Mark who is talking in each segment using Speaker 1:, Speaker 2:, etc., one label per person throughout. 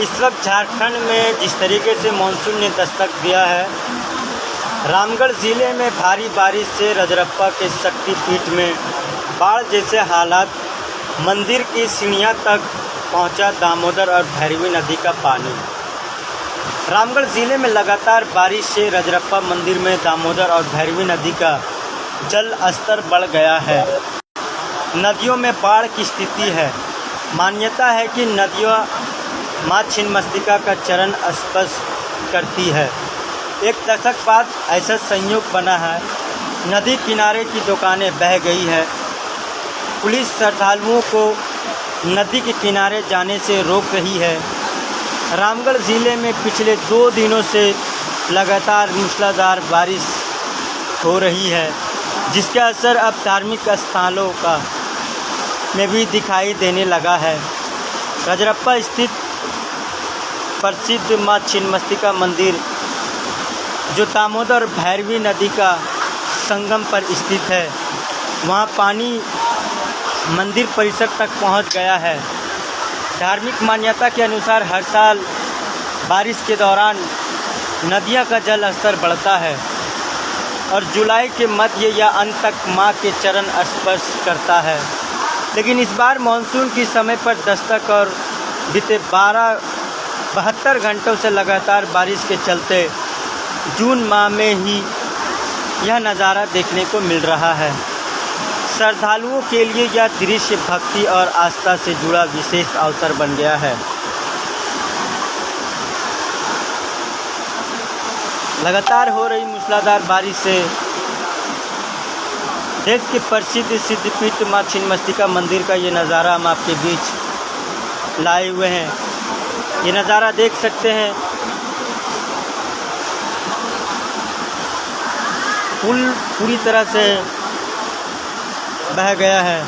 Speaker 1: इस वक्त झारखंड में जिस तरीके से मानसून ने दस्तक दिया है, रामगढ़ ज़िले में भारी बारिश से रजरप्पा के शक्तिपीठ में बाढ़ जैसे हालात, मंदिर की सीढ़ियां तक पहुंचा दामोदर और भैरवी नदी का पानी। रामगढ़ ज़िले में लगातार बारिश से रजरप्पा मंदिर में दामोदर और भैरवी नदी का जल स्तर बढ़ गया है। नदियों में बाढ़ की स्थिति है। मान्यता है कि नदियाँ माँ छिन्नमस्तिका का चरण स्पर्श करती है। एक दशक बाद ऐसा संयोग बना है, नदी किनारे की दुकानें बह गई है। पुलिस श्रद्धालुओं को नदी के किनारे जाने से रोक रही है। रामगढ़ ज़िले में पिछले 2 दिनों से लगातार मूसलाधार बारिश हो रही है, जिसका असर अब धार्मिक स्थलों का में भी दिखाई देने लगा है। रजरप्पा स्थित प्रसिद्ध माँ छिन्नमस्तिका मंदिर, जो दामोदर भैरवी नदी का संगम पर स्थित है, वहाँ पानी मंदिर परिसर तक पहुँच गया है। धार्मिक मान्यता के अनुसार हर साल बारिश के दौरान नदियों का जल स्तर बढ़ता है और जुलाई के मध्य या अंत तक माँ के चरण स्पर्श करता है। लेकिन इस बार मानसून की समय पर दस्तक और बीते 72 घंटों से लगातार बारिश के चलते जून माह में ही यह नज़ारा देखने को मिल रहा है। श्रद्धालुओं के लिए यह दृश्य भक्ति और आस्था से जुड़ा विशेष अवसर बन गया है। लगातार हो रही मूसलाधार बारिश से देश के प्रसिद्ध सिद्धपीठ माँ छिन्नमस्तिका मंदिर का ये नज़ारा हम आपके बीच लाए हुए हैं। ये नज़ारा देख सकते हैं, पुल पूरी तरह से बह गया है।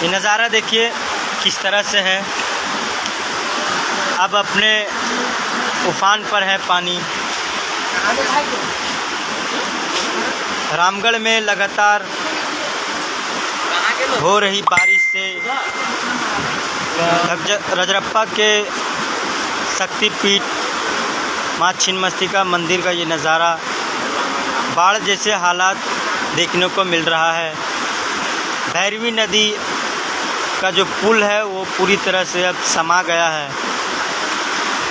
Speaker 1: ये नज़ारा देखिए किस तरह से है। अब अपने उफान पर है पानी। रामगढ़ में लगातार हो रही बारिश से रजरप्पा के शक्तिपीठ माँ छिन्नमस्तिका मंदिर का ये नज़ारा, बाढ़ जैसे हालात देखने को मिल रहा है। भैरवी नदी का जो पुल है वो पूरी तरह से अब समा गया है।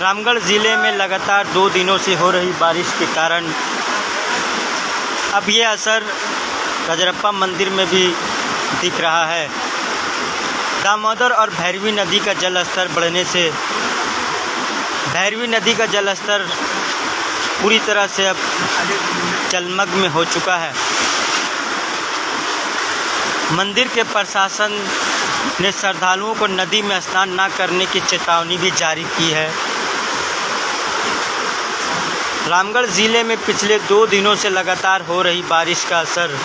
Speaker 1: रामगढ़ ज़िले में लगातार 2 दिनों से हो रही बारिश के कारण अब ये असर रजरप्पा मंदिर में भी दिख रहा है। दामोदर और भैरवी नदी का जल स्तर बढ़ने से भैरवी नदी का जल स्तर पूरी तरह से अब जलमग्न हो चुका है। मंदिर के प्रशासन ने श्रद्धालुओं को नदी में स्नान न करने की चेतावनी भी जारी की है। रामगढ़ ज़िले में पिछले 2 दिनों से लगातार हो रही बारिश का असर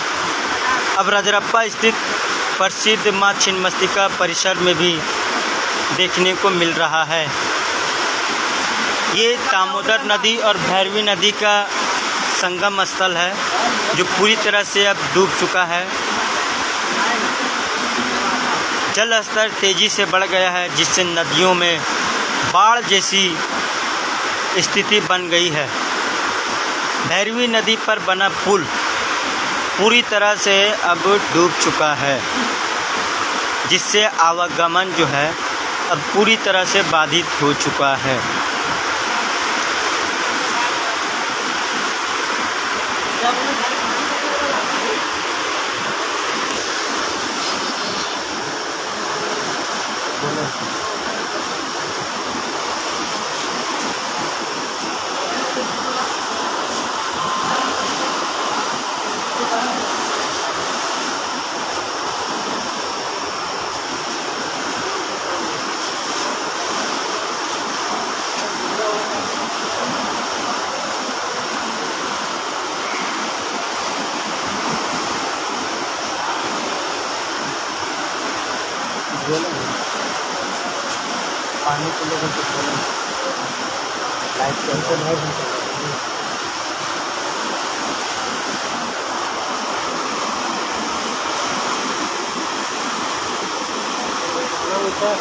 Speaker 1: अब रजरप्पा स्थित प्रसिद्ध माँ छिन्नमस्तिका परिसर में भी देखने को मिल रहा है। ये दामोदर नदी और भैरवी नदी का संगम स्थल है, जो पूरी तरह से अब डूब चुका है। जल स्तर तेज़ी से बढ़ गया है, जिससे नदियों में बाढ़ जैसी स्थिति बन गई है। भैरवी नदी पर बना पुल पूरी तरह से अब डूब चुका है, जिससे आवागमन जो है अब पूरी तरह से बाधित हो चुका है। पानी को लेकर कुछ बोला।
Speaker 2: लाइट टेंशन है भी चल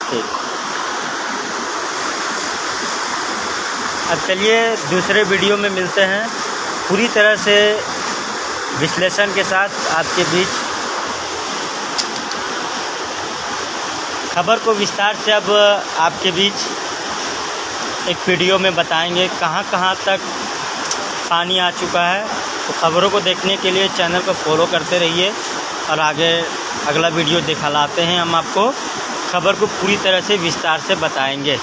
Speaker 1: ठीक। अब चलिए दूसरे वीडियो में मिलते हैं पूरी तरह से विश्लेषण के साथ आपके बीच। खबर को विस्तार से अब आपके बीच एक वीडियो में बताएंगे कहां कहां तक पानी आ चुका है। तो खबरों को देखने के लिए चैनल को फॉलो करते रहिए और आगे अगला वीडियो दिखाते हैं। हम आपको खबर को पूरी तरह से विस्तार से बताएंगे।